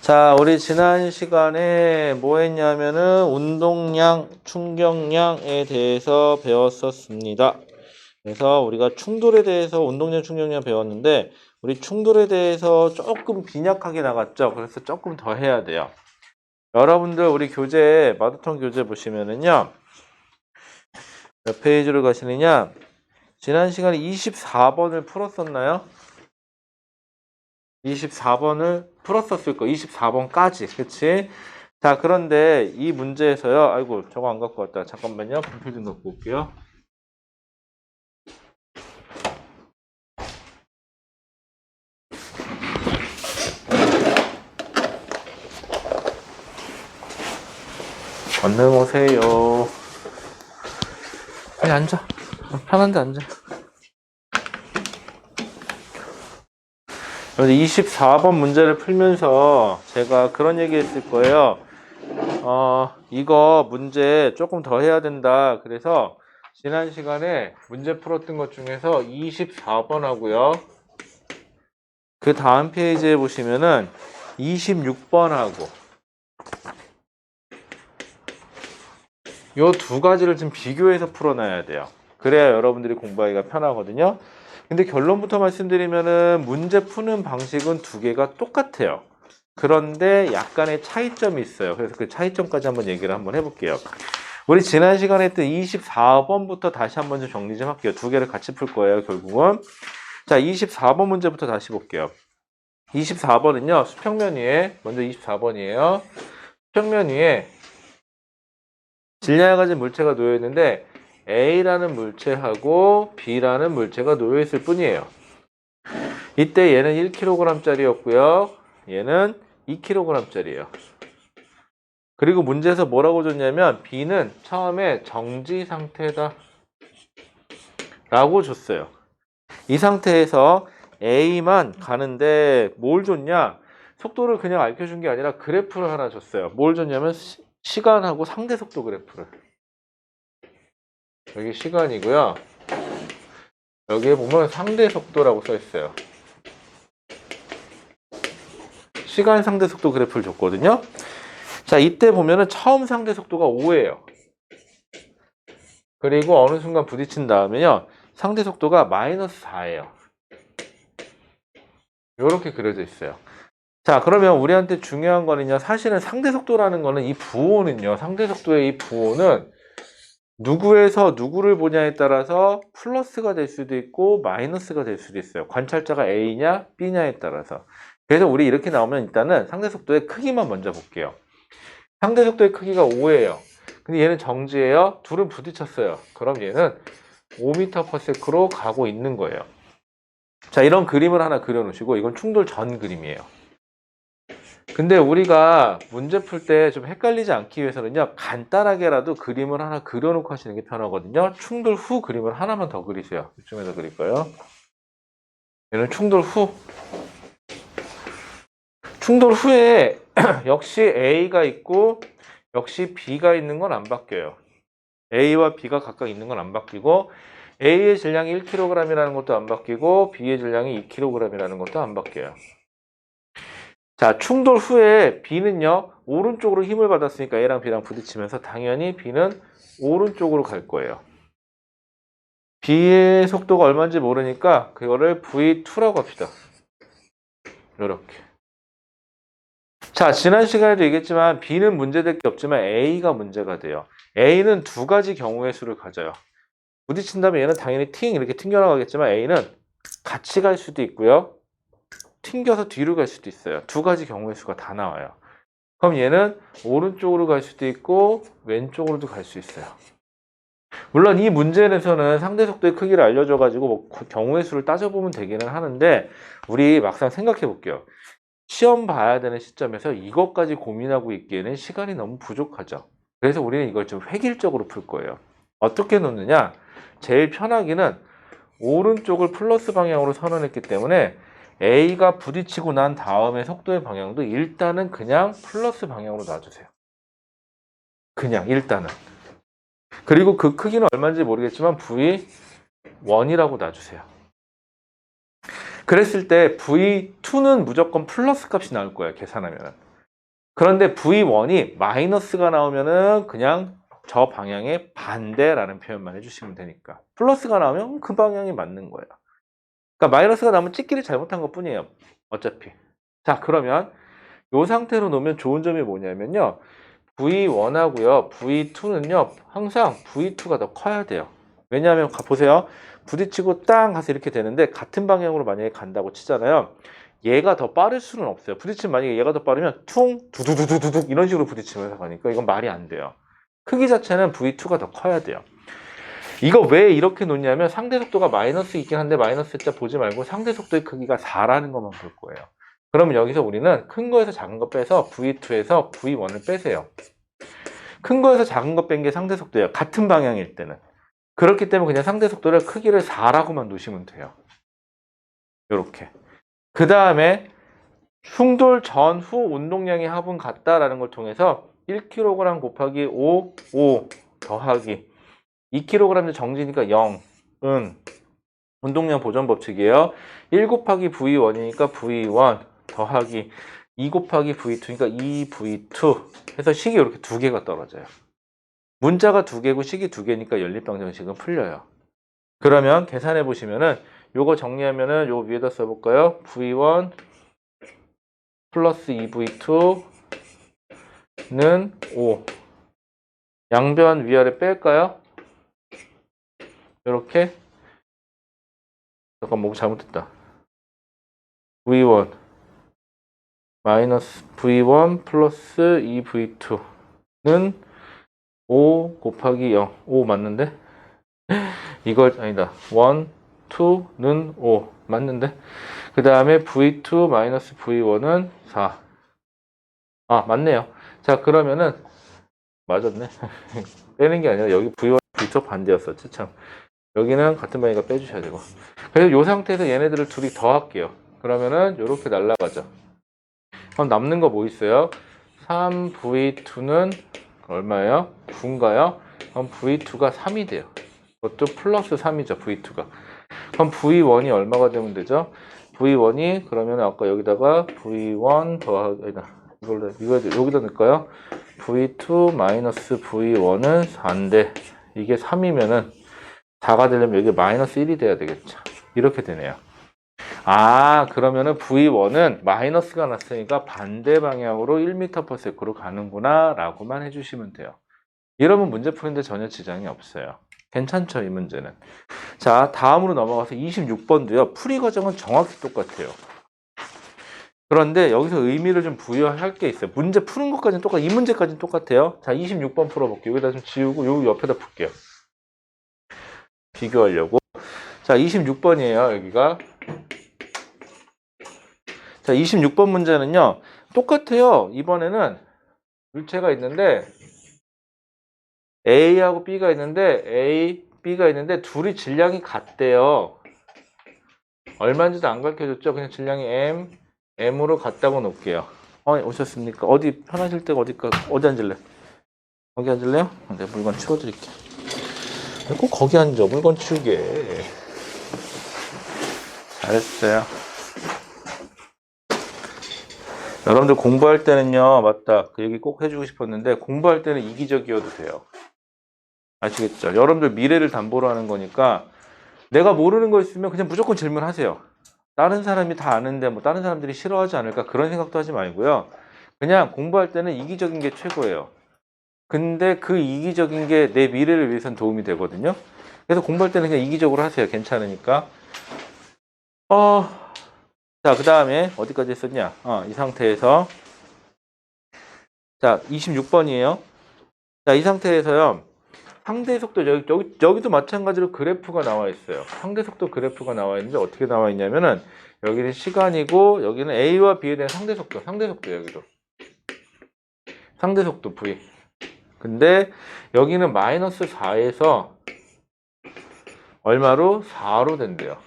자, 우리 지난 시간에 뭐 했냐면은 운동량, 충격량에 대해서 배웠었습니다. 그래서 우리가 충돌에 대해서 운동량, 충격량 배웠는데 우리 충돌에 대해서 조금 빈약하게 나갔죠. 그래서 조금 더 해야 돼요. 여러분들 우리 교재, 마더톤 교재 보시면은요. 몇 페이지로 가시느냐? 지난 시간에 24번을 풀었었나요? 24번을 풀었었을 거 24번까지. 그치? 자, 그런데 이 문제에서요. 아이고, 저거 안 갖고 왔다. 잠깐만요. 분필 좀 갖고 올게요. 얼른 오세요. 빨리 앉아. 편한 데 앉아. 24번 문제를 풀면서 제가 그런 얘기 했을 거예요. 이거 문제 조금 더 해야 된다. 그래서 지난 시간에 문제 풀었던 것 중에서 24번 하고요. 그 다음 페이지에 보시면은 26번 하고 요 두 가지를 좀 비교해서 풀어놔야 돼요. 그래야 여러분들이 공부하기가 편하거든요. 근데 결론부터 말씀드리면은 문제 푸는 방식은 두 개가 똑같아요. 그런데 약간의 차이점이 있어요. 그래서 그 차이점까지 한번 얘기를 한번 해볼게요. 우리 지난 시간에 했던 24번부터 다시 한번 좀 정리 좀 할게요. 두 개를 같이 풀 거예요, 결국은. 자, 24번 문제부터 다시 볼게요. 24번은요, 수평면 위에, 먼저 24번이에요. 수평면 위에 질량을 가진 물체가 놓여 있는데 A라는 물체하고 B라는 물체가 놓여 있을 뿐이에요. 이때 얘는 1kg짜리였고요. 얘는 2kg짜리예요. 그리고 문제에서 뭐라고 줬냐면 B는 처음에 정지 상태다 라고 줬어요. 이 상태에서 A만 가는데 뭘 줬냐? 속도를 그냥 알려준 게 아니라 그래프를 하나 줬어요. 뭘 줬냐면 시간하고 상대 속도 그래프를. 여기 시간이고요. 여기에 보면 상대 속도라고 써 있어요. 시간 상대 속도 그래프를 줬거든요. 자, 이때 보면은 처음 상대 속도가 5예요. 그리고 어느 순간 부딪힌 다음에요. 상대 속도가 마이너스 4예요. 이렇게 그려져 있어요. 자, 그러면 우리한테 중요한 거는요. 사실은 상대 속도라는 거는 이 부호는요. 상대 속도의 이 부호는 누구에서 누구를 보냐에 따라서 플러스가 될 수도 있고 마이너스가 될 수도 있어요. 관찰자가 A냐 B냐에 따라서. 그래서 우리 이렇게 나오면 일단은 상대 속도의 크기만 먼저 볼게요. 상대 속도의 크기가 5예요. 근데 얘는 정지예요. 둘은 부딪혔어요. 그럼 얘는 5m/s로 가고 있는 거예요. 자, 이런 그림을 하나 그려놓으시고 이건 충돌 전 그림이에요. 근데 우리가 문제 풀 때 좀 헷갈리지 않기 위해서는요. 간단하게라도 그림을 하나 그려놓고 하시는 게 편하거든요. 충돌 후 그림을 하나만 더 그리세요. 이쯤에서 그릴까요? 얘는 충돌 후. 충돌 후에 역시 A가 있고 역시 B가 있는 건 안 바뀌어요. A와 B가 각각 있는 건 안 바뀌고 A의 질량이 1kg이라는 것도 안 바뀌고 B의 질량이 2kg이라는 것도 안 바뀌어요. 자, 충돌 후에 B는요, 오른쪽으로 힘을 받았으니까 A랑 B랑 부딪히면서 당연히 B는 오른쪽으로 갈 거예요. B의 속도가 얼마인지 모르니까 그거를 V2라고 합시다. 이렇게. 자, 지난 시간에도 얘기했지만 B는 문제될 게 없지만 A가 문제가 돼요. A는 두 가지 경우의 수를 가져요. 부딪힌다면 얘는 당연히 팅 이렇게 튕겨나가겠지만 A는 같이 갈 수도 있고요. 튕겨서 뒤로 갈 수도 있어요. 두 가지 경우의 수가 다 나와요. 그럼 얘는 오른쪽으로 갈 수도 있고 왼쪽으로도 갈 수 있어요. 물론 이 문제에서는 상대 속도의 크기를 알려줘가지고 뭐 경우의 수를 따져보면 되기는 하는데 우리 막상 생각해 볼게요. 시험 봐야 되는 시점에서 이것까지 고민하고 있기에는 시간이 너무 부족하죠. 그래서 우리는 이걸 좀 획일적으로 풀 거예요. 어떻게 놓느냐? 제일 편하기는 오른쪽을 플러스 방향으로 선언했기 때문에 A가 부딪히고 난 다음에 속도의 방향도 일단은 그냥 플러스 방향으로 놔주세요. 그냥 일단은. 그리고 그 크기는 얼마인지 모르겠지만 V1이라고 놔주세요. 그랬을 때 V2는 무조건 플러스 값이 나올 거예요. 계산하면. 그런데 V1이 마이너스가 나오면은 그냥 저 방향의 반대라는 표현만 해주시면 되니까. 플러스가 나오면 그 방향이 맞는 거예요. 그러니까 마이너스가 나오면 찍기를 잘못한 것 뿐이에요. 어차피. 자, 그러면 이 상태로 놓으면 좋은 점이 뭐냐면요. V1하고요. V2는요. 항상 V2가 더 커야 돼요. 왜냐하면 보세요. 부딪히고 땅 가서 이렇게 되는데 같은 방향으로 만약에 간다고 치잖아요. 얘가 더 빠를 수는 없어요. 부딪히면 만약에 얘가 더 빠르면 퉁 두두두두두둑 이런 식으로 부딪히면서 가니까 이건 말이 안 돼요. 크기 자체는 V2가 더 커야 돼요. 이거 왜 이렇게 놓냐면 상대 속도가 마이너스 있긴 한데 마이너스 자 보지 말고 상대 속도의 크기가 4라는 것만 볼 거예요. 그러면 여기서 우리는 큰 거에서 작은 거 빼서 V2에서 V1을 빼세요. 큰 거에서 작은 거 뺀 게 상대 속도예요. 같은 방향일 때는. 그렇기 때문에 그냥 상대 속도를 크기를 4라고만 놓으시면 돼요. 이렇게. 그 다음에 충돌 전후 운동량의 합은 같다라는 걸 통해서 1kg 곱하기 5 더하기 2kg 정지니까 0은 운동량 보존 법칙이에요. 1 곱하기 V1이니까 V1 더하기 2 곱하기 V2니까 2V2 해서 식이 이렇게 두 개가 떨어져요. 문자가 두 개고 식이 두 개니까 연립방정식은 풀려요. 그러면 계산해 보시면은 요거 정리하면은 요 위에다 써볼까요? V1 플러스 2V2는 5. 양변 위아래 뺄까요? 이렇게. 잠깐 뭐 잘못했다. V1 마이너스 V1 플러스 2V2는 5 곱하기 0. 5 맞는데? 이걸 아니다. 1, 2는 5 맞는데? 그 다음에 V2 마이너스 V1은 4. 아 맞네요. 자 그러면은 맞았네. 빼는 게 아니라 여기 V1, V2 반대였었지 참. 여기는 같은 방이니까 빼주셔야 되고. 그래서 이 상태에서 얘네들을 둘이 더할게요. 그러면은 이렇게 날라가죠. 그럼 남는 거 뭐 있어요? 3V2는 얼마예요? 9인가요? 그럼 V2가 3이 돼요. 그것도 플러스 3이죠, V2가. 그럼 V1이 얼마가 되면 되죠? V1이 그러면 아까 여기다가 V1 더하기, 이거 여기다 넣을까요? V2 마이너스 V1은 4인데, 이게 3이면은 4가 되려면 여기 마이너스 1이 돼야 되겠죠. 이렇게 되네요. 아, 그러면은 V1은 마이너스가 났으니까 반대 방향으로 1m/s로 가는구나 라고만 해주시면 돼요. 이러면 문제 푸는데 전혀 지장이 없어요. 괜찮죠, 이 문제는. 자, 다음으로 넘어가서 26번도요. 풀이 과정은 정확히 똑같아요. 그런데 여기서 의미를 좀 부여할 게 있어요. 문제 푸는 것까지는 이 문제까지는 똑같아요. 자, 26번 풀어볼게요. 여기다 좀 지우고 요 옆에다 풀게요. 비교하려고. 자, 26번이에요, 여기가. 자, 26번 문제는요. 똑같아요. 이번에는 물체가 있는데 A하고 B가 있는데 A, B가 있는데 둘이 질량이 같대요. 얼마인지도 안 가르쳐줬죠. 그냥 질량이 M으로 같다고 놓을게요. 오셨습니까? 어디 편하실 때가 어디 앉을래? 거기 앉을래요? 네, 물건 치워드릴게요. 꼭 거기 앉아. 물건 치우게. 잘했어요. 여러분들 공부할 때는요. 맞다. 그 얘기 꼭 해주고 싶었는데 공부할 때는 이기적이어도 돼요. 아시겠죠? 여러분들 미래를 담보로 하는 거니까 내가 모르는 거 있으면 그냥 무조건 질문하세요. 다른 사람이 다 아는데 뭐 다른 사람들이 싫어하지 않을까 그런 생각도 하지 말고요. 그냥 공부할 때는 이기적인 게 최고예요. 근데 그 이기적인 게 내 미래를 위해서는 도움이 되거든요. 그래서 공부할 때는 그냥 이기적으로 하세요. 괜찮으니까. 자, 그 다음에 어디까지 했었냐? 이 상태에서 자, 26번이에요. 자, 이 상태에서요. 상대 속도 여기도 마찬가지로 그래프가 나와 있어요. 상대 속도 그래프가 나와 있는데 어떻게 나와 있냐면은 여기는 시간이고 여기는 A와 B에 대한 상대 속도 여기도 상대 속도 V. 근데 여기는 마이너스 4에서 얼마로? 4로 된대요.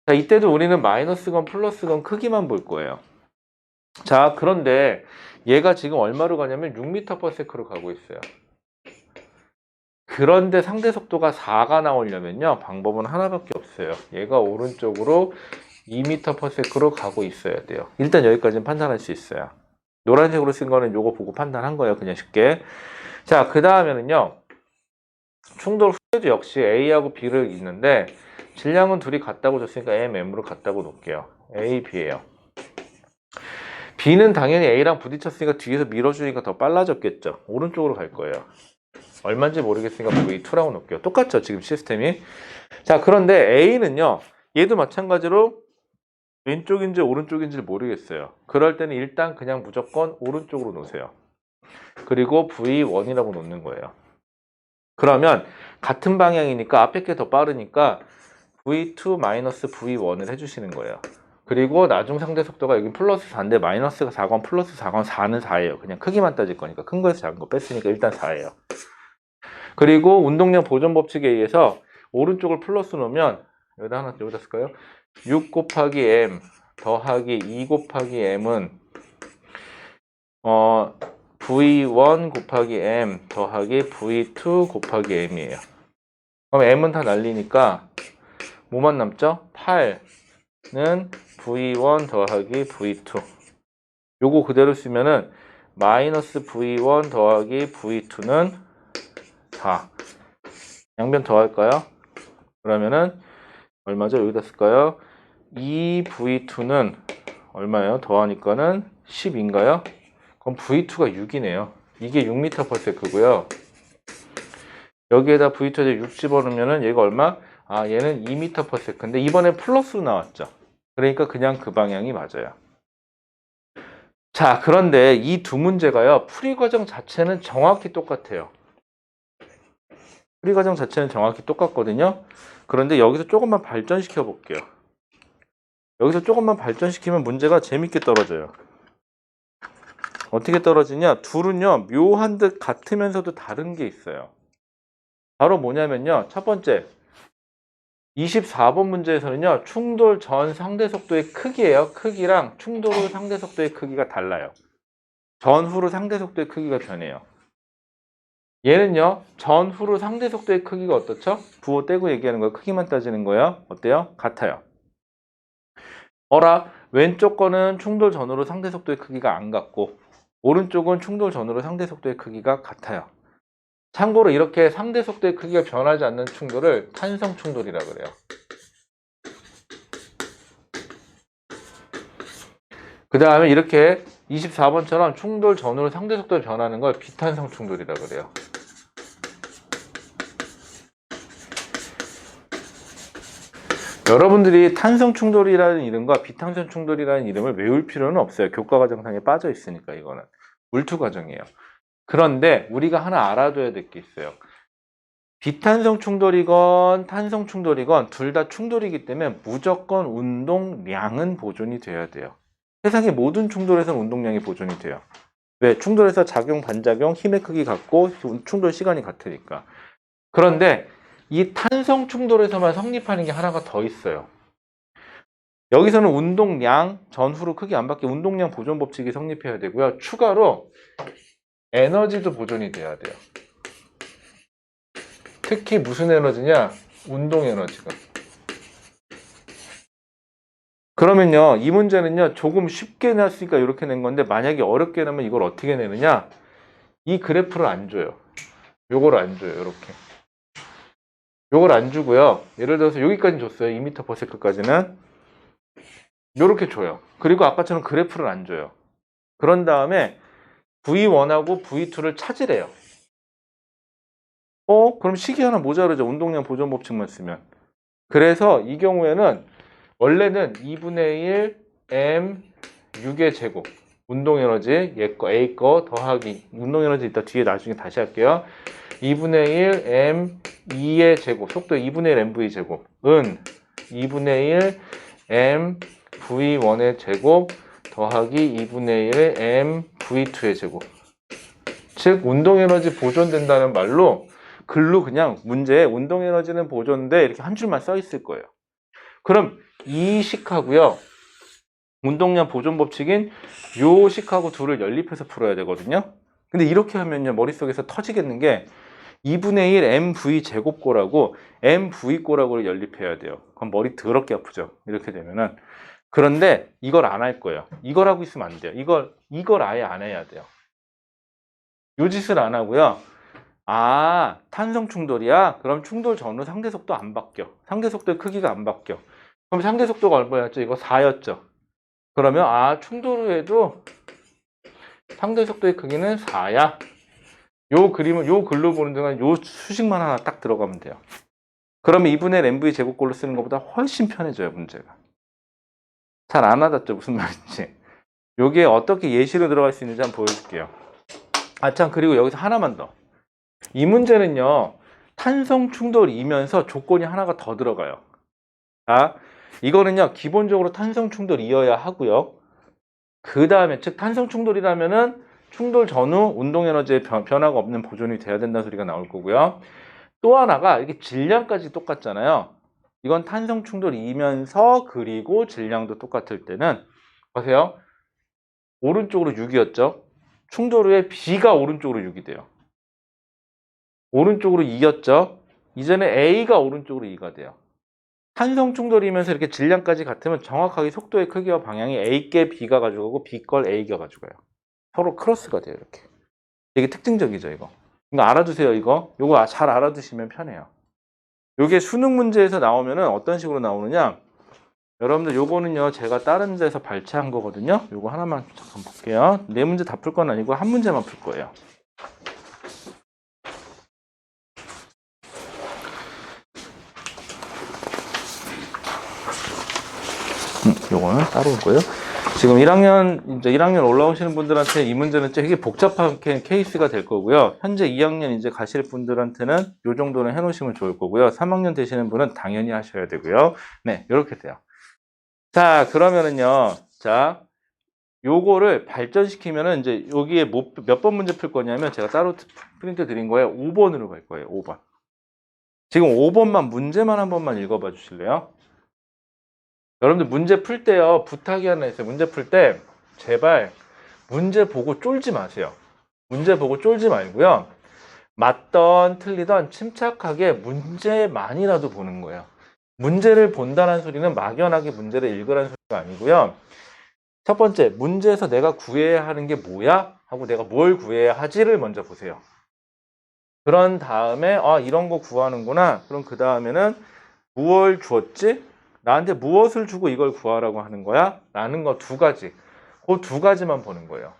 자, 이때도 우리는 마이너스건 플러스건 크기만 볼 거예요. 자, 그런데 얘가 지금 얼마로 가냐면 6m/s로 가고 있어요. 그런데 상대 속도가 4가 나오려면요. 방법은 하나밖에 없어요. 얘가 오른쪽으로 2m/s로 가고 있어야 돼요. 일단 여기까지는 판단할 수 있어요. 노란색으로 쓴 거는 요거 보고 판단한 거예요. 그냥 쉽게. 자, 그 다음에는요. 충돌 후에도 역시 A하고 B를 있는데 질량은 둘이 같다고 줬으니까 M, M으로 같다고 놓을게요. A, B예요. B는 당연히 A랑 부딪혔으니까 뒤에서 밀어주니까 더 빨라졌겠죠. 오른쪽으로 갈 거예요. 얼마인지 모르겠으니까 V2라고 놓을게요. 똑같죠, 지금 시스템이. 자, 그런데 A는요. 얘도 마찬가지로 왼쪽인지 오른쪽인지 모르겠어요. 그럴 때는 일단 그냥 무조건 오른쪽으로 놓으세요. 그리고 V1이라고 놓는 거예요. 그러면 같은 방향이니까 앞에 게 더 빠르니까 V2-V1을 해주시는 거예요. 그리고 나중 상대 속도가 여기 플러스 4인데 마이너스가 4건 플러스 4건 4는 4예요. 그냥 크기만 따질 거니까 큰 거에서 작은 거 뺐으니까 일단 4예요. 그리고 운동량 보존 법칙에 의해서 오른쪽을 플러스 놓으면 여기다 하나 여기다 쓸까요? 6 곱하기 M 더하기 2 곱하기 M은 V1 곱하기 M 더하기 V2 곱하기 M이에요. 그럼 M은 다 날리니까 뭐만 남죠? 8는 V1 더하기 V2. 요거 그대로 쓰면은 마이너스 V1 더하기 V2는 4. 양변 더할까요? 그러면은 얼마죠? 여기다 쓸까요? 2V2는 얼마예요? 더하니까는 10인가요? 그럼 V2가 6이네요. 이게 6m/s고요. 여기에다 V2에 6 집어넣으면은 얘가 얼마? 아, 얘는 2m/s. 근데 이번에 플러스로 나왔죠. 그러니까 그냥 그 방향이 맞아요. 자, 그런데 이 두 문제가요. 풀이 과정 자체는 정확히 똑같아요. 풀이 과정 자체는 정확히 똑같거든요. 그런데 여기서 조금만 발전시켜 볼게요. 여기서 조금만 발전시키면 문제가 재밌게 떨어져요. 어떻게 떨어지냐? 둘은요, 묘한 듯 같으면서도 다른 게 있어요. 바로 뭐냐면요. 첫 번째, 24번 문제에서는요, 충돌 전 상대 속도의 크기예요. 크기랑 충돌 후 상대 속도의 크기가 달라요. 전후로 상대 속도의 크기가 변해요. 얘는요, 전후로 상대 속도의 크기가 어떻죠? 부호 떼고 얘기하는 거예요. 크기만 따지는 거예요. 어때요? 같아요. 어라, 왼쪽 거는 충돌 전후로 상대 속도의 크기가 안 같고, 오른쪽은 충돌 전후로 상대 속도의 크기가 같아요. 참고로 이렇게 상대 속도의 크기가 변하지 않는 충돌을 탄성 충돌이라 그래요. 그 다음에 이렇게 24번처럼 충돌 전후로 상대 속도가 변하는 걸 비탄성 충돌이라 그래요. 여러분들이 탄성 충돌이라는 이름과 비탄성 충돌이라는 이름을 외울 필요는 없어요. 교과과정상에 빠져 있으니까 이거는. 물투 과정이에요. 그런데 우리가 하나 알아둬야 될 게 있어요. 비탄성 충돌이건 탄성 충돌이건 둘 다 충돌이기 때문에 무조건 운동량은 보존이 돼야 돼요. 세상의 모든 충돌에서는 운동량이 보존이 돼요. 왜? 충돌에서 작용, 반작용, 힘의 크기 같고 충돌 시간이 같으니까. 그런데 이 탄성 충돌에서만 성립하는 게 하나가 더 있어요. 여기서는 운동량, 전후로 크기 안 바뀌게 운동량 보존 법칙이 성립해야 되고요. 추가로 에너지도 보존이 돼야 돼요. 특히 무슨 에너지냐? 운동 에너지가. 그러면요, 이 문제는요, 조금 쉽게 냈으니까 이렇게 낸 건데, 만약에 어렵게 내면 이걸 어떻게 내느냐? 이 그래프를 안 줘요. 요걸 안 줘요, 이렇게. 요걸 안 주고요. 예를 들어서 여기까지 줬어요. 2m/s까지는. 요렇게 줘요. 그리고 아까처럼 그래프를 안 줘요. 그런 다음에 V1하고 V2를 찾으래요. 그럼 식이 하나 모자르죠. 운동량 보존 법칙만 쓰면. 그래서 이 경우에는 원래는 2분의 1 m 6의 제곱 운동 에너지 얘 거 A 거 더하기 운동 에너지 이따 뒤에 나중에 다시 할게요. 2분의 1 m 2의 제곱 속도 2분의 1 mv 제곱은 2분의 1 m v1의 제곱 더하기 2분의 1 m v2의 제곱. 즉 운동 에너지 보존된다는 말로 글로 그냥 문제에 운동 에너지는 보존돼 이렇게 한 줄만 써 있을 거예요. 그럼 이 식하고요. 운동량 보존 법칙인 요 식하고 둘을 연립해서 풀어야 되거든요. 근데 이렇게 하면요. 머릿속에서 터지겠는 게 2분의 1 mv 제곱꼴하고 mv꼴하고를 연립해야 돼요. 그럼 머리 더럽게 아프죠. 이렇게 되면은. 그런데 이걸 안 할 거예요. 이걸 하고 있으면 안 돼요. 이걸 아예 안 해야 돼요. 요 짓을 안 하고요. 아, 탄성 충돌이야? 그럼 충돌 전후 상대 속도 안 바뀌어. 상대 속도의 크기가 안 바뀌어. 그럼 상대 속도가 얼마였죠? 이거 4였죠. 그러면 아, 충돌 후에도 상대 속도의 크기는 4야. 요 그림을 요 글로 보는 동안 요 수식만 하나 딱 들어가면 돼요. 그러면 2분의 mv 제곱꼴로 쓰는 것보다 훨씬 편해져요, 문제가. 잘 안 와닿죠? 무슨 말인지. 요게 어떻게 예시로 들어갈 수 있는지 한번 보여줄게요. 아, 참, 그리고 여기서 하나만 더. 이 문제는요, 탄성 충돌이면서 조건이 하나가 더 들어가요. 아, 이거는요, 기본적으로 탄성 충돌이어야 하고요. 그 다음에, 즉, 탄성 충돌이라면은 충돌 전후 운동 에너지의 변화가 없는 보존이 돼야 된다는 소리가 나올 거고요. 또 하나가 이게 질량까지 똑같잖아요. 이건 탄성 충돌이면서 그리고 질량도 똑같을 때는 보세요. 오른쪽으로 6이었죠. 충돌 후에 B가 오른쪽으로 6이 돼요. 오른쪽으로 2였죠. 이제는 A가 오른쪽으로 2가 돼요. 탄성 충돌이면서 이렇게 질량까지 같으면 정확하게 속도의 크기와 방향이 A께 B가 가져가고 B 걸 A가 가져가요. 서로 크로스가 돼요, 이렇게. 되게 특징적이죠, 이거. 이거 알아두세요, 이거. 이거 잘 알아두시면 편해요. 이게 수능 문제에서 나오면은 어떤 식으로 나오느냐. 여러분들 요거는요, 제가 다른 데서 발췌한 거거든요. 요거 하나만 잠깐 볼게요. 네 문제 다 풀 건 아니고 한 문제만 풀 거예요. 요거는 따로 올 거예요. 지금 1학년 올라오시는 분들한테 이 문제는 되게 복잡한 케이스가 될 거고요. 현재 2학년 이제 가실 분들한테는 요 정도는 해놓으시면 좋을 거고요. 3학년 되시는 분은 당연히 하셔야 되고요. 네, 이렇게 돼요. 자, 그러면은요, 자, 요거를 발전시키면은 이제 여기에 몇 번 문제 풀 거냐면 제가 따로 프린트 드린 거예요. 5번으로 갈 거예요. 5번. 지금 5번만 문제만 한 번만 읽어봐 주실래요? 여러분들 문제 풀 때요, 부탁이 하나 있어요. 문제 풀 때 제발 문제 보고 쫄지 마세요. 문제 보고 쫄지 말고요. 맞던 틀리던 침착하게 문제만이라도 보는 거예요. 문제를 본다는 소리는 막연하게 문제를 읽으라는 소리가 아니고요. 첫 번째, 문제에서 내가 구해야 하는 게 뭐야? 하고 내가 뭘 구해야 하지를 먼저 보세요. 그런 다음에 아, 이런 거 구하는구나. 그럼 그 다음에는 무엇을 주었지? 나한테 무엇을 주고 이걸 구하라고 하는 거야? 라는 거 두 가지. 그 두 가지만 보는 거예요.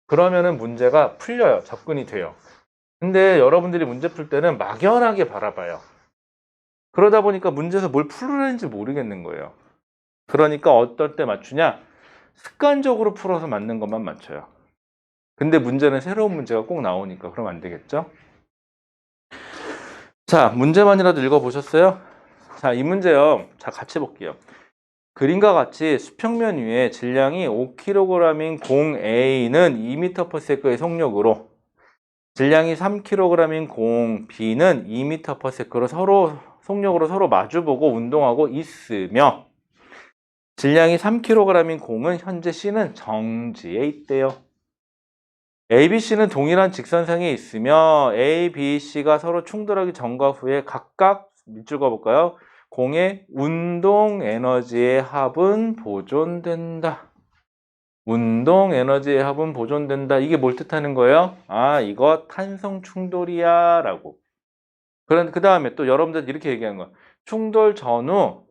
그러면은 문제가 풀려요. 접근이 돼요. 근데 여러분들이 문제 풀 때는 막연하게 바라봐요. 그러다 보니까 문제에서 뭘 풀으려는지 모르겠는 거예요. 그러니까 어떨 때 맞추냐? 습관적으로 풀어서 맞는 것만 맞춰요. 근데 문제는 새로운 문제가 꼭 나오니까 그럼 안 되겠죠? 자, 문제만이라도 읽어보셨어요? 자, 이 문제요. 자, 같이 볼게요. 그림과 같이 수평면 위에 질량이 5kg인 공 A는 2m/s의 속력으로 질량이 3kg인 공 B는 2m/s로 서로 속력으로 서로 마주보고 운동하고 있으며 질량이 3kg인 공은 현재 C는 정지에 있대요. A, B, C는 동일한 직선상에 있으며 A, B, C가 서로 충돌하기 전과 후에 각각 밑줄 그어볼까요? 공의 운동 에너지의 합은 보존된다. 운동 에너지의 합은 보존된다. 이게 뭘 뜻하는 거예요? 아, 이거 탄성 충돌이야 라고. 그 다음에 또 여러분들 이렇게 얘기하는 거야. 충돌 전후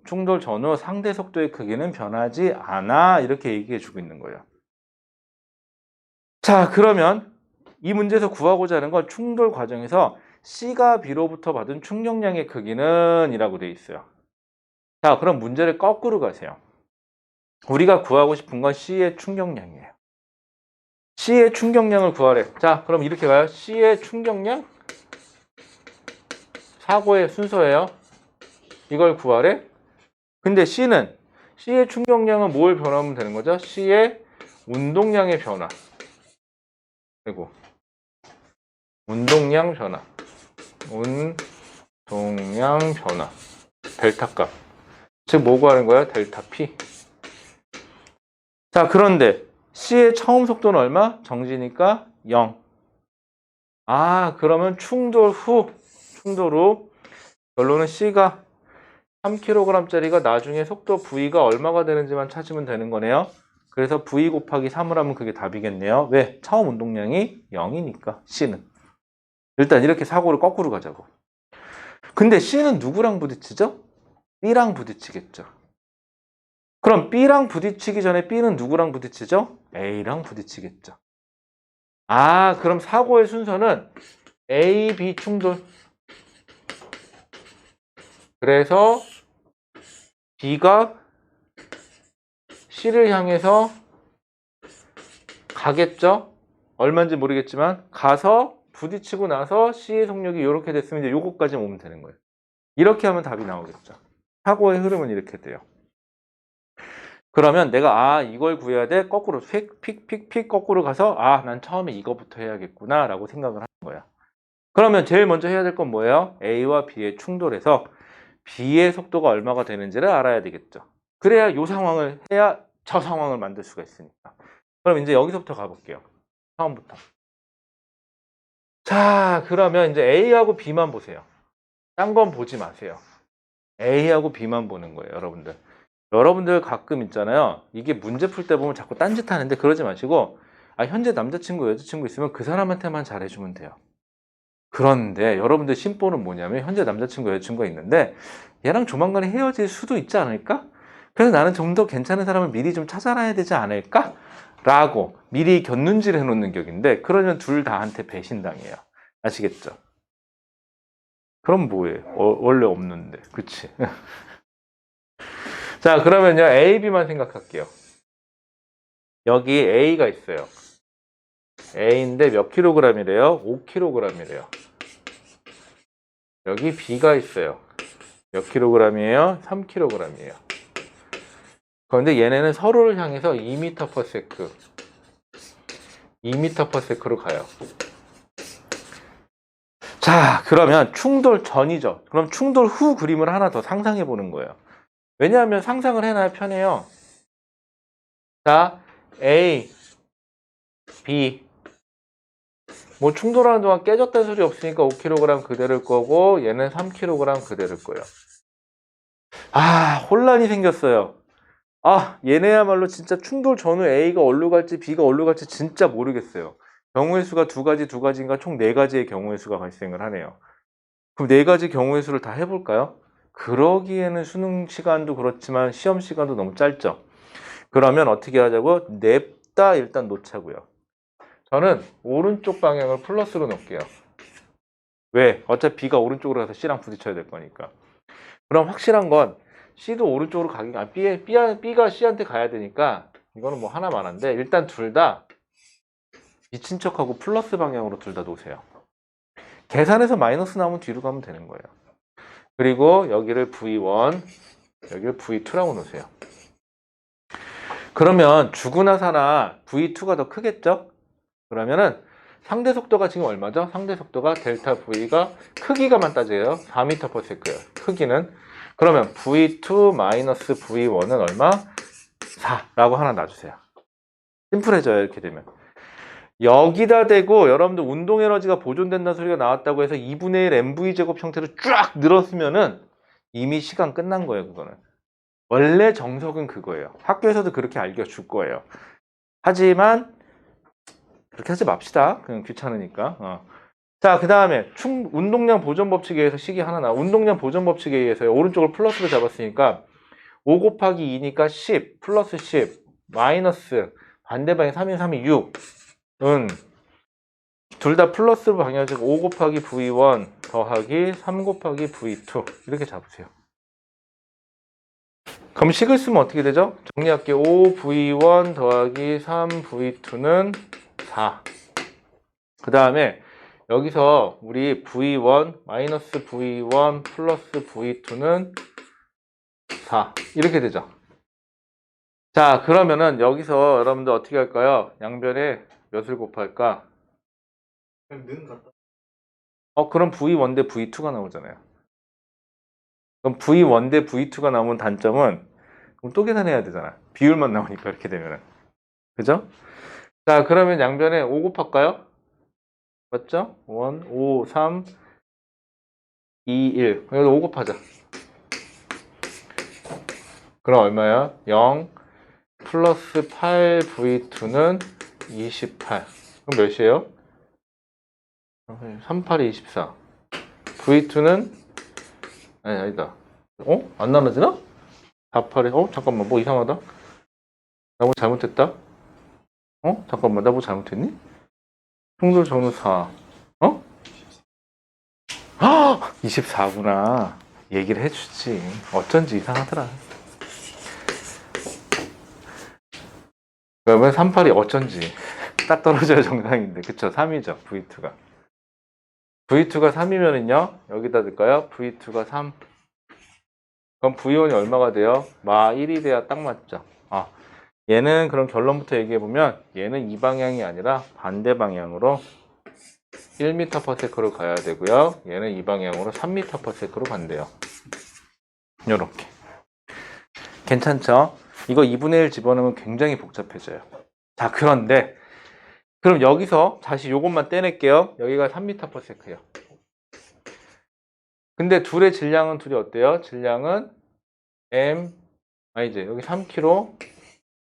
상대 속도의 크기는 변하지 않아. 이렇게 얘기해 주고 있는 거예요. 자, 그러면 이 문제에서 구하고자 하는 건 충돌 과정에서 C가 B로부터 받은 충격량의 크기는 이라고 되어 있어요. 자, 그럼 문제를 거꾸로 가세요. 우리가 구하고 싶은 건 C의 충격량이에요. C의 충격량을 구하래. 자, 그럼 이렇게 가요. C의 충격량? 사고의 순서예요. 이걸 구하래. 근데 C의 충격량은 뭘 변하면 되는 거죠? C의 운동량의 변화. 그리고 운동량 변화. 운동량 변화. 델타 값. 즉, 뭐 구하는 거야? 델타 P. 자, 그런데 C의 처음 속도는 얼마? 정지니까 0. 아, 그러면 충돌 후 결론은 C가 3kg짜리가 나중에 속도 V가 얼마가 되는지만 찾으면 되는 거네요. 그래서 V 곱하기 3을 하면 그게 답이겠네요. 왜? 처음 운동량이 0이니까 C는. 일단 이렇게 사고를 거꾸로 가자고. 근데 C는 누구랑 부딪히죠? B랑 부딪히겠죠. 그럼 B랑 부딪히기 전에 B는 누구랑 부딪히죠? A랑 부딪히겠죠. 아, 그럼 사고의 순서는 A, B 충돌. 그래서 B가 C를 향해서 가겠죠? 얼마인지 모르겠지만 가서 부딪히고 나서 C의 속력이 이렇게 됐으면 이제 요거까지 오면 되는 거예요. 이렇게 하면 답이 나오겠죠. 사고의 흐름은 이렇게 돼요. 그러면 내가 이걸 구해야 돼. 거꾸로 픽 거꾸로 가서 난 처음에 이거부터 해야겠구나 라고 생각을 하는 거야. 그러면 제일 먼저 해야 될 건 뭐예요? A와 B의 충돌에서 B의 속도가 얼마가 되는지를 알아야 되겠죠. 그래야 이 상황을 해야 저 상황을 만들 수가 있으니까. 그럼 이제 여기서부터 가볼게요. 처음부터. 자, 그러면 이제 A하고 B만 보세요. 딴 건 보지 마세요. A하고 B만 보는 거예요, 여러분들. 여러분들 가끔 있잖아요. 이게 문제 풀 때 보면 자꾸 딴짓 하는데 그러지 마시고 현재 남자친구, 여자친구 있으면 그 사람한테만 잘해주면 돼요. 그런데 여러분들 심보는 뭐냐면 현재 남자친구, 여자친구가 있는데 얘랑 조만간에 헤어질 수도 있지 않을까? 그래서 나는 좀 더 괜찮은 사람을 미리 좀 찾아놔야 되지 않을까? 라고 미리 곁눈질 해놓는 격인데 그러면 둘 다한테 배신당해요. 아시겠죠? 그럼 뭐예요? 원래 없는데. 그치? 자, 그러면요. A, B만 생각할게요. 여기 A가 있어요. A인데 몇 킬로그램이래요? 5kg이래요. 여기 B가 있어요. 몇 킬로그램이에요? 3kg이에요. 그런데 얘네는 서로를 향해서 2m/s, 2m/s로 가요. 자, 그러면 충돌 전이죠. 그럼 충돌 후 그림을 하나 더 상상해 보는 거예요. 왜냐하면 상상을 해놔야 편해요. 자, A, B. 뭐 충돌하는 동안 깨졌다는 소리 없으니까 5kg 그대로일 거고 얘는 3kg 그대로일 거예요. 혼란이 생겼어요. 얘네야말로 진짜 충돌 전후 A가 어디로 갈지 B가 어디로 갈지 진짜 모르겠어요. 경우의 수가 두 가지인가 총 4가지의 경우의 수가 발생을 하네요. 그럼 4가지 경우의 수를 다 해볼까요? 그러기에는 수능 시간도 그렇지만 시험 시간도 너무 짧죠. 그러면 어떻게 하자고? 냅다 일단 놓자고요. 저는 오른쪽 방향을 플러스로 놓을게요. 왜? 어차피 B가 오른쪽으로 가서 C랑 부딪혀야 될 거니까. 그럼 확실한 건 C도 오른쪽으로 B가 C한테 가야 되니까 이거는 뭐 하나만 한데 일단 둘 다 미친 척하고 플러스 방향으로 둘 다 놓으세요. 계산해서 마이너스 나오면 뒤로 가면 되는 거예요. 그리고 여기를 V1, 여기를 V2라고 놓으세요. 그러면 주구나 사나 V2가 더 크겠죠? 그러면은 상대 속도가 지금 얼마죠? 상대 속도가 델타 V가 크기가만 따져요. 4m/s예요. 크기는. 그러면 V2 마이너스 V1은 얼마? 4라고 하나 놔주세요. 심플해져요. 이렇게 되면. 여기다 대고 여러분들 운동 에너지가 보존된다는 소리가 나왔다고 해서 2분의 1 mv제곱 형태로 쫙 늘었으면은 이미 시간 끝난 거예요. 그거는. 원래 정석은 그거예요. 학교에서도 그렇게 알려줄 거예요. 하지만 그렇게 하지 맙시다. 그냥 귀찮으니까. 자, 그 다음에 운동량 보존 법칙에 의해서 식이 하나 나와. 운동량 보존 법칙에 의해서 오른쪽을 플러스로 잡았으니까 5 곱하기 2니까 10 플러스 10 마이너스 반대 방향 3인 3이 6은 둘 다 플러스로 방향해서 5 곱하기 V1 더하기 3 곱하기 V2 이렇게 잡으세요. 그럼 식을 쓰면 어떻게 되죠? 정리할게요. 5V1 더하기 3V2는 4. 그 다음에 여기서 우리 V1 마이너스 V1 플러스 V2는 4 이렇게 되죠. 자, 그러면은 여기서 여러분들 어떻게 할까요? 양변에 몇을 곱할까? 그냥 는 같다. 그럼 V1 대 V2가 나오잖아요. 그럼 V1 대 V2가 나오면 단점은 그럼 또 계산해야 되잖아. 비율만 나오니까 이렇게 되면은. 그죠? 자, 그러면 양변에 5 곱할까요? 맞죠? 1, 5, 3, 2, 1. 여기서 5 곱하자. 그럼 얼마야? 0 플러스 8V2는 28. 그럼 몇이에요? 38이 24. V2는 아니다. 안 나눠지나? 48에 잠깐만 뭐 이상하다. 나 뭐 잘못했다. 잠깐만 나 뭐 잘못했니? 충돌 정루 4. 24구나. 얘기를 해주지. 어쩐지 이상하더라. 그러면 38이 어쩐지 딱 떨어져야 정상인데 그쵸? 3이죠 V2가. V2가 3이면은요 여기다 넣을까요? V2가 3. 그럼 V1이 얼마가 돼요? 마 1이 돼야 딱 맞죠. 얘는 그럼 결론부터 얘기해보면 얘는 이 방향이 아니라 반대 방향으로 1m/s로 가야 되고요. 얘는 이 방향으로 3m/s로 간대요. 요렇게. 괜찮죠? 이거 2분의 1 집어넣으면 굉장히 복잡해져요. 자, 그런데 그럼 여기서 다시 요것만 떼낼게요. 여기가 3m/s예요. 근데 둘의 질량은 둘이 어때요? 질량은 이제 여기 3kg, 그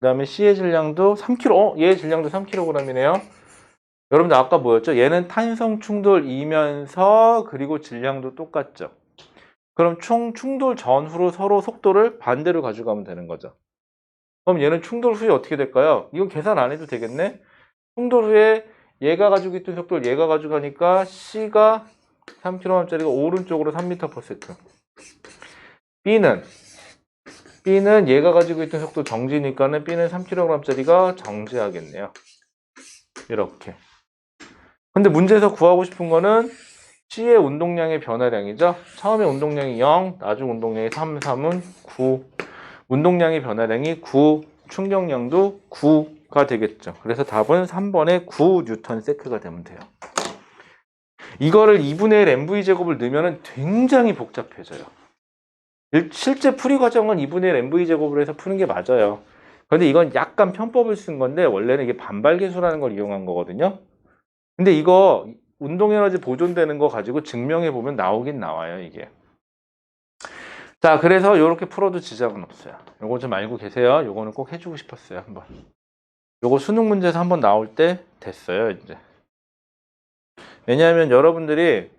다음에 C의 질량도 3kg, 얘의 질량도 3kg이네요. 여러분들 아까 뭐였죠? 얘는 탄성 충돌이면서 그리고 질량도 똑같죠. 그럼 충돌 전후로 서로 속도를 반대로 가져가면 되는 거죠. 그럼 얘는 충돌 후에 어떻게 될까요? 이건 계산 안 해도 되겠네? 충돌 후에 얘가 가지고 있던 속도를 얘가 가져가니까 C가 3kg짜리가 오른쪽으로 3m/s. B는 얘가 가지고 있던 속도 정지니까는 B는 3kg짜리가 정지하겠네요. 이렇게. 근데 문제에서 구하고 싶은 거는 C의 운동량의 변화량이죠. 처음에 운동량이 0, 나중 운동량이 3, 3은 9. 운동량의 변화량이 9, 충격량도 9가 되겠죠. 그래서 답은 3번에 9N가 되면 돼요. 이거를 2분의 1 MV제곱을 넣으면 굉장히 복잡해져요. 실제 풀이 과정은 2분의 1 MV제곱을 해서 푸는 게 맞아요. 그런데 이건 약간 편법을 쓴 건데 원래는 이게 반발계수라는 걸 이용한 거거든요. 근데 이거 운동에너지 보존되는 거 가지고 증명해 보면 나오긴 나와요, 이게. 자, 그래서 이렇게 풀어도 지장은 없어요. 요거 좀 알고 계세요. 요거는 꼭 해주고 싶었어요, 한번. 요거 수능 문제에서 한번 나올 때 됐어요, 이제. 왜냐하면 여러분들이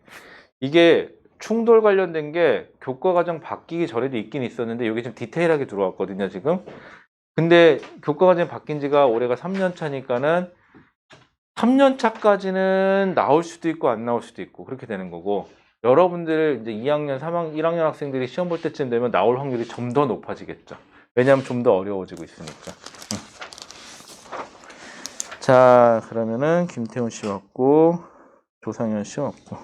이게 충돌 관련된 게 교과 과정 바뀌기 전에도 있긴 있었는데 이게 좀 디테일하게 들어왔거든요, 지금. 근데 교과 과정 바뀐 지가 올해가 3년 차니까는 3년 차까지는 나올 수도 있고 안 나올 수도 있고 그렇게 되는 거고, 여러분들 이제 2학년, 3학년, 1학년 학생들이 시험 볼 때쯤 되면 나올 확률이 좀 더 높아지겠죠. 왜냐하면 좀 더 어려워지고 있으니까. 자, 그러면은 김태훈 씨 왔고 조상현 씨 왔고.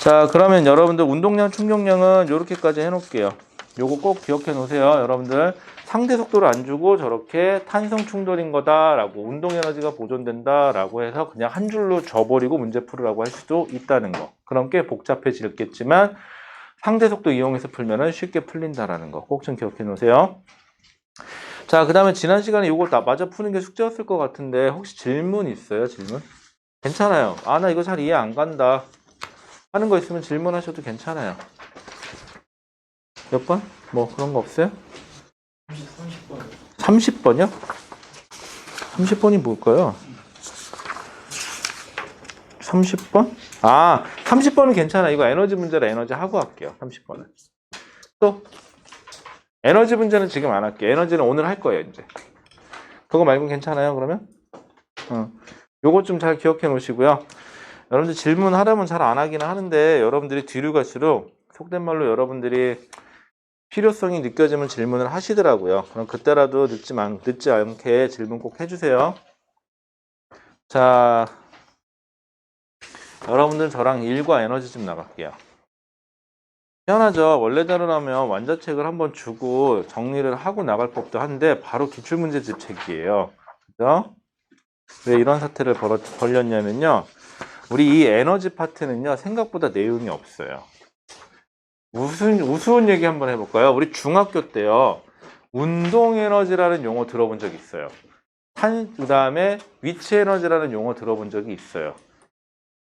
자, 그러면 여러분들 운동량, 충격량은 이렇게까지 해놓을게요. 요거 꼭 기억해 놓으세요. 여러분들 상대 속도를 안 주고 저렇게 탄성 충돌인 거다라고, 운동 에너지가 보존된다라고 해서 그냥 한 줄로 줘버리고 문제 풀으라고 할 수도 있다는 거. 그럼 꽤 복잡해지겠지만 상대 속도 이용해서 풀면은 쉽게 풀린다라는 거 꼭 좀 기억해 놓으세요. 자, 그 다음에 지난 시간에 이걸 다 맞아 푸는 게 숙제였을 것 같은데 혹시 질문 있어요? 질문? 괜찮아요. 나 이거 잘 이해 안 간다 하는 거 있으면 질문하셔도 괜찮아요. 몇 번? 뭐 그런 거 없어요? 30번. 30번이요? 30번이 뭘까요? 30번? 30번은 괜찮아. 이거 에너지 문제라 에너지 하고 할게요. 30번은. 또 에너지 문제는 지금 안 할게요. 에너지는 오늘 할 거예요, 이제. 그거 말고 괜찮아요, 그러면? 요거 좀 잘 기억해 놓으시고요. 여러분들 질문하려면 잘 안 하긴 하는데 여러분들이 뒤로 갈수록 속된 말로 여러분들이 필요성이 느껴지면 질문을 하시더라고요. 그럼 그때라도 늦지 않게 질문 꼭 해주세요. 자, 여러분들 저랑 일과 에너지 좀 나갈게요. 희한하죠. 원래대로라면 완자책을 한번 주고 정리를 하고 나갈 법도 한데 바로 기출문제집 책이에요. 그죠? 왜 이런 사태를 벌렸냐면요. 우리 이 에너지 파트는요, 생각보다 내용이 없어요. 우스운 얘기 한번 해볼까요? 우리 중학교 때요, 운동 에너지라는 용어 들어본 적 있어요. 그 다음에 위치 에너지라는 용어 들어본 적이 있어요.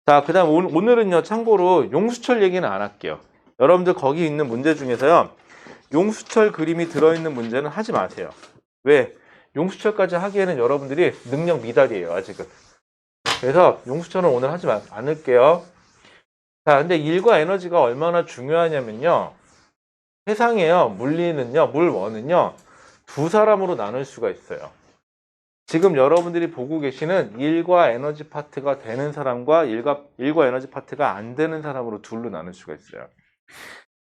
자, 그 다음 오늘은요, 참고로 용수철 얘기는 안 할게요. 여러분들 거기 있는 문제 중에서요, 용수철 그림이 들어있는 문제는 하지 마세요. 왜? 용수철까지 하기에는 여러분들이 능력 미달이에요, 아직은. 그래서 용수철은 오늘 하지 않을게요. 자, 근데 일과 에너지가 얼마나 중요하냐면요. 세상에요, 물리는요, 물원은요, 두 사람으로 나눌 수가 있어요. 지금 여러분들이 보고 계시는 일과 에너지 파트가 되는 사람과 일과 에너지 파트가 안 되는 사람으로 둘로 나눌 수가 있어요.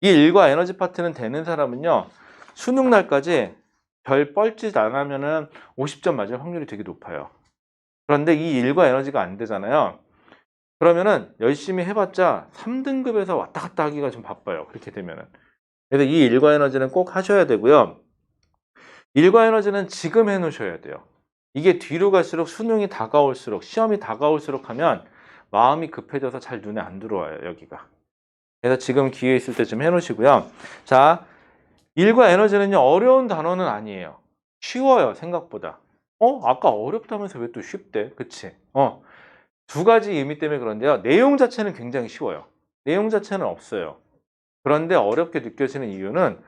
이 일과 에너지 파트는 되는 사람은요, 수능 날까지 별 뻘짓 안 하면은 50점 맞을 확률이 되게 높아요. 그런데 이 일과 에너지가 안 되잖아요. 그러면은 열심히 해봤자 3등급에서 왔다 갔다 하기가 좀 바빠요. 그렇게 되면은. 그래서 이 일과 에너지는 꼭 하셔야 되고요. 일과 에너지는 지금 해 놓으셔야 돼요. 이게 뒤로 갈수록 수능이 다가올수록, 시험이 다가올수록 하면 마음이 급해져서 잘 눈에 안 들어와요, 여기가. 그래서 지금 기회 있을 때 좀 해 놓으시고요. 자, 일과 에너지는요, 어려운 단어는 아니에요. 쉬워요, 생각보다. 아까 어렵다면서 왜 또 쉽대? 그치? 두 가지 의미 때문에 그런데요. 내용 자체는 굉장히 쉬워요. 내용 자체는 없어요. 그런데 어렵게 느껴지는 이유는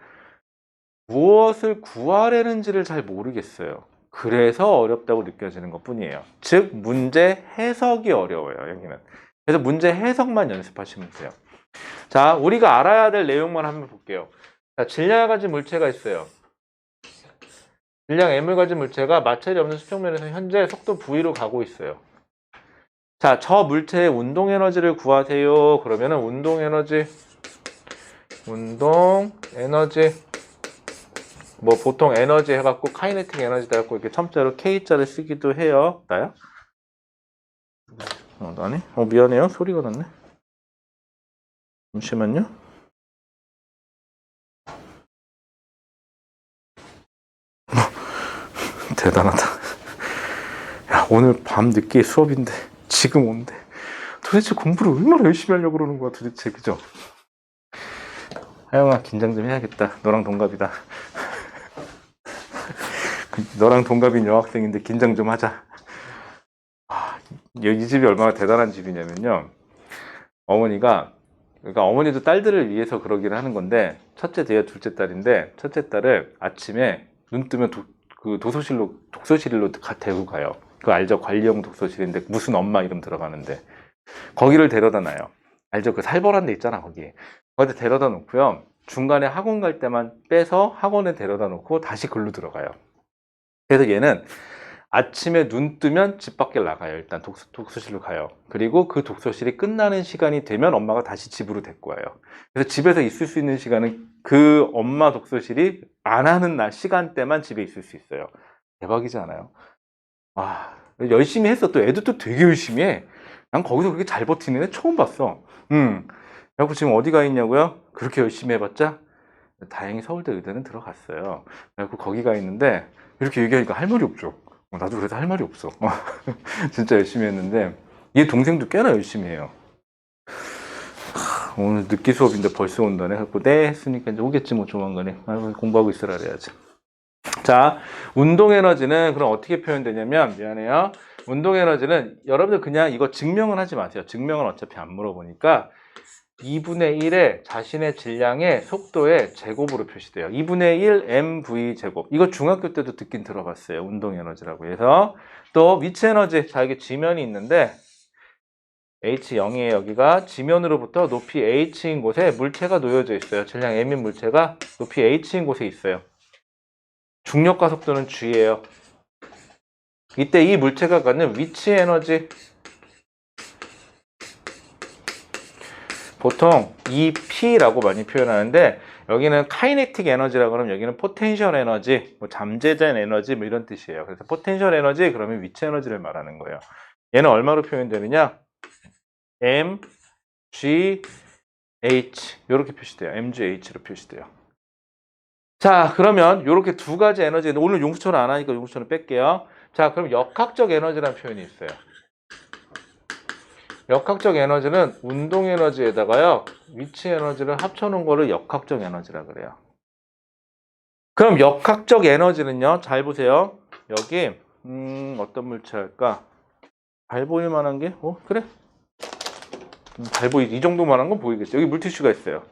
무엇을 구하려는지를 잘 모르겠어요. 그래서 어렵다고 느껴지는 것 뿐이에요. 즉, 문제 해석이 어려워요, 여기는. 그래서 문제 해석만 연습하시면 돼요. 자, 우리가 알아야 될 내용만 한번 볼게요. 자, 질량을 가진 물체가 있어요. 질량 M을 가진 물체가 마찰이 없는 수평면에서 현재 속도 V로 가고 있어요. 자, 저 물체의 운동 에너지를 구하세요. 그러면은 운동 에너지 뭐 보통 에너지 해갖고 카이네틱 에너지 해갖고 이렇게 첨자로 K자를 쓰기도 해요. 나야? 나니? 미안해요. 소리가 났네. 잠시만요. 대단하다. 야, 오늘 밤 늦게 수업인데 지금 온대. 도대체 공부를 얼마나 열심히 하려고 그러는 거야 도대체. 그죠? 하영아, 긴장 좀 해야겠다. 너랑 동갑이다. 너랑 동갑인 여학생인데 긴장 좀 하자. 이 집이 얼마나 대단한 집이냐면요. 그러니까 어머니도 딸들을 위해서 그러기는 하는 건데, 첫째 뒤에 둘째 딸인데, 첫째 딸을 아침에 눈 뜨면 독서실로 데리고 가요. 그거 알죠? 관리형 독서실인데 무슨 엄마 이름 들어가는데 거기를 데려다 놔요. 알죠? 그 살벌한 데 있잖아, 거기. 거기다 데려다 놓고요. 중간에 학원 갈 때만 빼서 학원에 데려다 놓고 다시 글로 들어가요. 그래서 얘는 아침에 눈 뜨면 집 밖에 나가요. 일단 독서실로 가요. 그리고 그 독서실이 끝나는 시간이 되면 엄마가 다시 집으로 데리고 와요. 그래서 집에서 있을 수 있는 시간은 그 엄마 독서실이 안 하는 날 시간대만 집에 있을 수 있어요. 대박이지 않아요? 열심히 했어. 또 애도 또 되게 열심히 해. 난 거기서 그렇게 잘 버티는 애 처음 봤어. 그래갖고 지금 어디 가 있냐고요? 그렇게 열심히 해봤자 다행히 서울대 의대는 들어갔어요. 그래갖고 거기 가 있는데 이렇게 얘기하니까 할 말이 없죠. 나도 그래서 할 말이 없어. 진짜 열심히 했는데 얘 동생도 꽤나 열심히 해요. 오늘 늦기 수업인데 벌써 온다네. 그래갖고 네 했으니까 이제 오겠지 뭐 조만간에. 공부하고 있으라 그래야지. 자, 운동 에너지는 그럼 어떻게 표현되냐면, 미안해요. 운동 에너지는 여러분들 그냥 이거 증명은 하지 마세요. 증명은 어차피 안 물어보니까 2분의 1의 자신의 질량의 속도의 제곱으로 표시돼요. 2분의 1 mv 제곱. 이거 중학교 때도 듣긴 들어봤어요. 운동 에너지라고 해서. 또 위치 에너지. 자, 이게 지면이 있는데 H0이에요. 여기가 지면으로부터 높이 H인 곳에 물체가 놓여져 있어요. 질량 M인 물체가 높이 H인 곳에 있어요. 중력과 속도는 G예요. 이때 이 물체가 갖는 위치 에너지, 보통 EP라고 많이 표현하는데 여기는 카이네틱 에너지라고 하면 여기는 포텐셜 에너지, 뭐 잠재된 에너지 뭐 이런 뜻이에요. 그래서 포텐셜 에너지 그러면 위치 에너지를 말하는 거예요. 얘는 얼마로 표현되느냐? M, G, H 이렇게 표시돼요. MGH로 표시돼요. 자, 그러면 이렇게 두 가지 에너지, 오늘 용수철은 안 하니까 용수철은 뺄게요. 자, 그럼 역학적 에너지라는 표현이 있어요. 역학적 에너지는 운동 에너지에다가요, 위치 에너지를 합쳐놓은 거를 역학적 에너지라 그래요. 그럼 역학적 에너지는요, 잘 보세요. 여기 어떤 물체일까? 잘 보일 만한 게, 그래? 잘 보이, 이 정도만한 건 보이겠죠. 여기 물티슈가 있어요.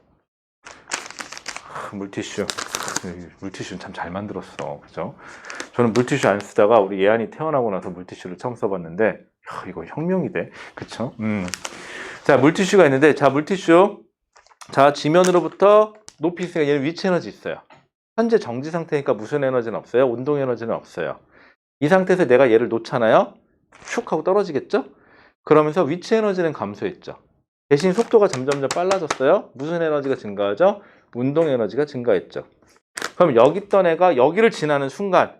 물티슈. 물티슈는 참 잘 만들었어. 그죠? 저는 물티슈 안 쓰다가 우리 예안이 태어나고 나서 물티슈를 처음 써봤는데, 야, 이거 혁명이 돼. 그쵸? 자, 물티슈가 있는데, 자, 물티슈. 자, 지면으로부터 높이 있으니까 얘는 위치 에너지 있어요. 현재 정지 상태니까 무슨 에너지는 없어요? 운동 에너지는 없어요. 이 상태에서 내가 얘를 놓잖아요? 슉 하고 떨어지겠죠? 그러면서 위치 에너지는 감소했죠. 대신 속도가 점점점 빨라졌어요. 무슨 에너지가 증가하죠? 운동 에너지가 증가했죠. 그럼 여기 있던 애가 여기를 지나는 순간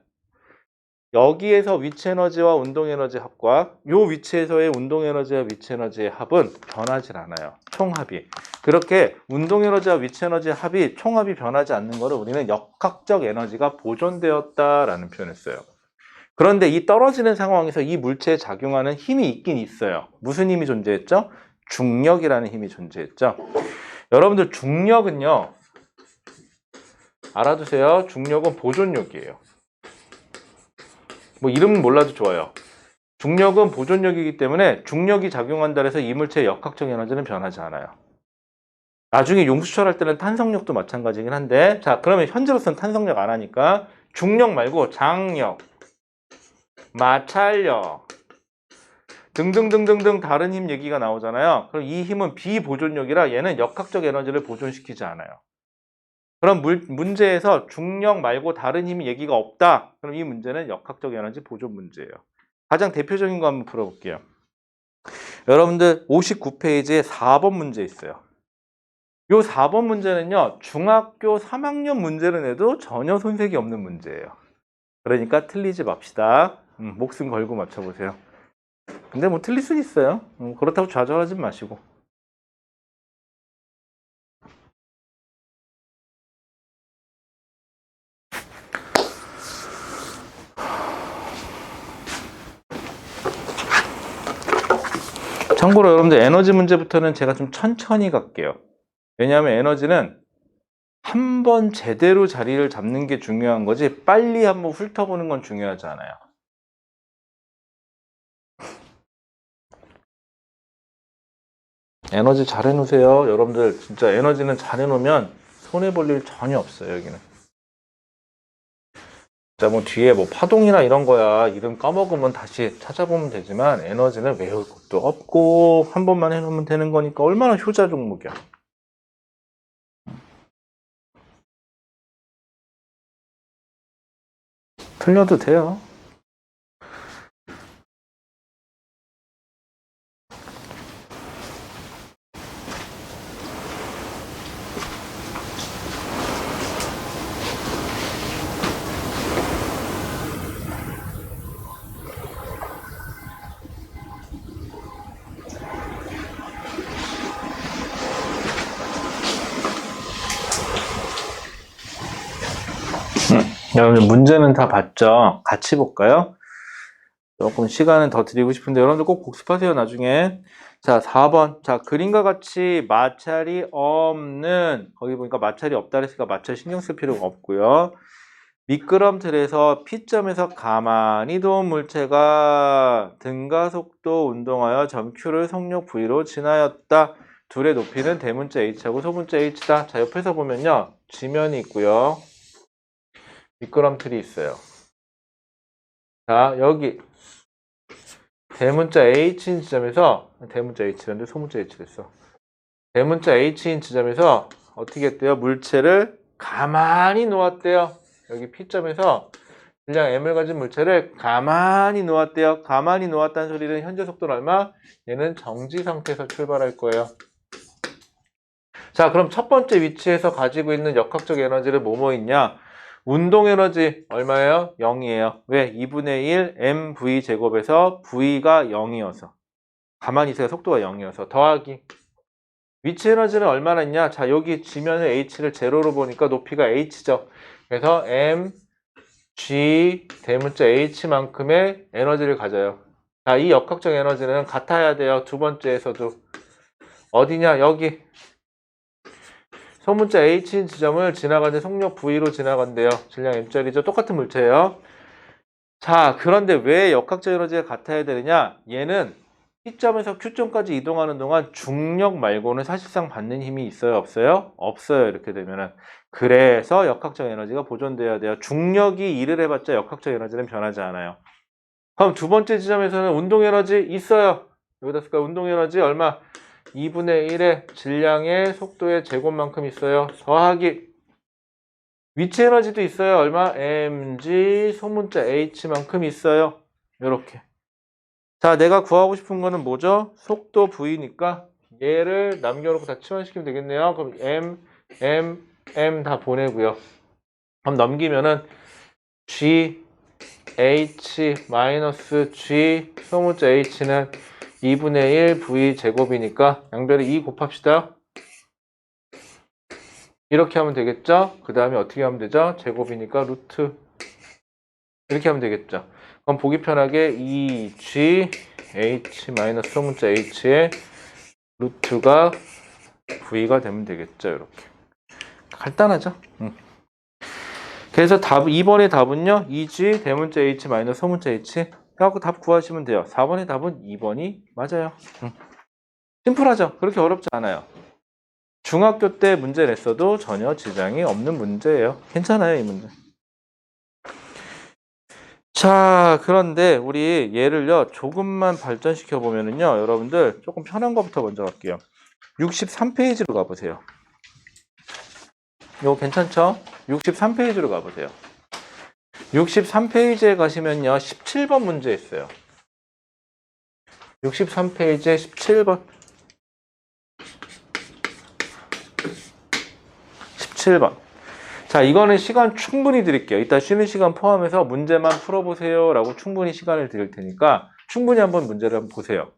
여기에서 위치 에너지와 운동 에너지 합과 요 위치에서의 운동 에너지와 위치 에너지의 합은 변하지 않아요. 총합이. 그렇게 운동 에너지와 위치 에너지의 합이 총합이 변하지 않는 것을 우리는 역학적 에너지가 보존되었다라는 표현을 써요. 그런데 이 떨어지는 상황에서 이 물체에 작용하는 힘이 있긴 있어요. 무슨 힘이 존재했죠? 중력이라는 힘이 존재했죠. 여러분들 중력은요. 알아두세요. 중력은 보존력이에요. 뭐 이름은 몰라도 좋아요. 중력은 보존력이기 때문에 중력이 작용한다 해서 이 물체의 역학적 에너지는 변하지 않아요. 나중에 용수철 할 때는 탄성력도 마찬가지긴 한데 자 그러면 현재로서는 탄성력 안 하니까 중력 말고 장력, 마찰력 등등등등등 다른 힘 얘기가 나오잖아요. 그럼 이 힘은 비보존력이라 얘는 역학적 에너지를 보존시키지 않아요. 그럼 문제에서 중력 말고 다른 힘이 얘기가 없다. 그럼 이 문제는 역학적 에너지 보존 문제예요. 가장 대표적인 거 한번 풀어볼게요. 여러분들 59페이지에 4번 문제 있어요. 요 4번 문제는요. 중학교 3학년 문제를 내도 전혀 손색이 없는 문제예요. 그러니까 틀리지 맙시다. 목숨 걸고 맞춰보세요. 근데 뭐 틀릴 수는 있어요. 그렇다고 좌절하지 마시고. 참고로 여러분들 에너지 문제부터는 제가 좀 천천히 갈게요. 왜냐하면 에너지는 한번 제대로 자리를 잡는 게 중요한 거지 빨리 한번 훑어보는 건 중요하지 않아요. 에너지 잘 해놓으세요. 여러분들 진짜 에너지는 잘 해놓으면 손해볼 일 전혀 없어요. 여기는. 자, 뭐 뒤에 뭐 파동이나 이런 거야 이름 까먹으면 다시 찾아보면 되지만 에너지는 외울 것도 없고 한 번만 해놓으면 되는 거니까 얼마나 효자 종목이야. 틀려도 돼요. 여러분들 문제는 다 봤죠? 같이 볼까요? 조금 시간은 더 드리고 싶은데 여러분들 꼭 복습하세요 나중에. 자 4번 자 그림과 같이 마찰이 없는 거기 보니까 마찰이 없다 그랬으니까 마찰 신경 쓸 필요가 없고요. 미끄럼틀에서 P점에서 가만히 도는 물체가 등가 속도 운동하여 점 Q를 속력 V로 지나였다. 둘의 높이는 대문자 H하고 소문자 H다. 자 옆에서 보면요 지면이 있고요. 미끄럼틀이 있어요. 자 여기 대문자 H인 지점에서 대문자 H였는데 소문자 H 됐어. 대문자 H인 지점에서 어떻게 했대요? 물체를 가만히 놓았대요. 여기 P점에서 질량 M을 가진 물체를 가만히 놓았대요. 가만히 놓았다는 소리는 현재 속도는 얼마? 얘는 정지 상태에서 출발할 거예요. 자 그럼 첫 번째 위치에서 가지고 있는 역학적 에너지를 뭐뭐 있냐? 운동 에너지 얼마예요? 0이에요. 왜? 2분의 1 mv 제곱에서 v가 0이어서 가만히 있어요. 속도가 0이어서 더하기 위치 에너지는 얼마나 있냐? 자 여기 지면의 h를 제로로 보니까 높이가 h죠. 그래서 m g 대문자 h만큼의 에너지를 가져요. 자 이 역학적 에너지는 같아야 돼요. 두 번째에서도 어디냐? 여기 소문자 H인 지점을 지나가는데 속력 V로 지나간대요. 질량 M짜리죠. 똑같은 물체예요. 자, 그런데 왜 역학적 에너지가 같아야 되느냐? 얘는 P점에서 Q점까지 이동하는 동안 중력 말고는 사실상 받는 힘이 있어요? 없어요? 없어요. 이렇게 되면은. 그래서 역학적 에너지가 보존돼야 돼요. 중력이 일을 해봤자 역학적 에너지는 변하지 않아요. 그럼 두 번째 지점에서는 운동 에너지 있어요. 여기다 쓸까요? 운동 에너지 얼마? 2분의 1의 질량의 속도의 제곱만큼 있어요. 더하기 위치 에너지도 있어요. 얼마? mg 소문자 h만큼 있어요. 이렇게. 자, 내가 구하고 싶은 거는 뭐죠? 속도 v니까 얘를 남겨놓고 다 치환시키면 되겠네요. 그럼 m 다 보내고요. 그럼 넘기면은 g h 마이너스 g 소문자 h는 2분의 1 v 제곱이니까 양변에 2 곱합시다. 이렇게 하면 되겠죠? 그 다음에 어떻게 하면 되죠? 제곱이니까 루트 이렇게 하면 되겠죠? 그럼 보기 편하게 2g h 마이너스 소문자 h의 루트가 v가 되면 되겠죠? 이렇게 간단하죠? 그래서 답 2번의 답은요 2g 대문자 h 마이너스 소문자 h 해갖고 답 구하시면 돼요. 4번의 답은 2번이 맞아요. 심플하죠? 그렇게 어렵지 않아요. 중학교 때 문제 냈어도 전혀 지장이 없는 문제예요. 괜찮아요, 이 문제. 자, 그런데 우리 얘를요, 조금만 발전시켜 보면은요, 여러분들 조금 편한 것부터 먼저 갈게요. 63페이지로 가보세요. 이거 괜찮죠? 63페이지로 가보세요. 63페이지에 가시면요, 17번 문제 있어요. 63페이지에 17번. 17번. 자, 이거는 시간 충분히 드릴게요. 이따 쉬는 시간 포함해서 문제만 풀어보세요 라고 충분히 시간을 드릴 테니까 충분히 한번 문제를 한번 보세요.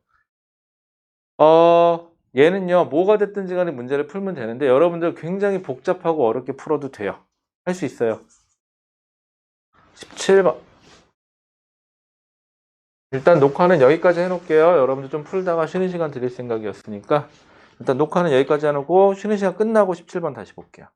얘는요, 뭐가 됐든지 간에 문제를 풀면 되는데 여러분들 굉장히 복잡하고 어렵게 풀어도 돼요. 할 수 있어요. 17번. 일단 녹화는 여기까지 해놓을게요. 여러분들 좀 풀다가 쉬는 시간 드릴 생각이었으니까 일단 녹화는 여기까지 해놓고 쉬는 시간 끝나고 17번 다시 볼게요.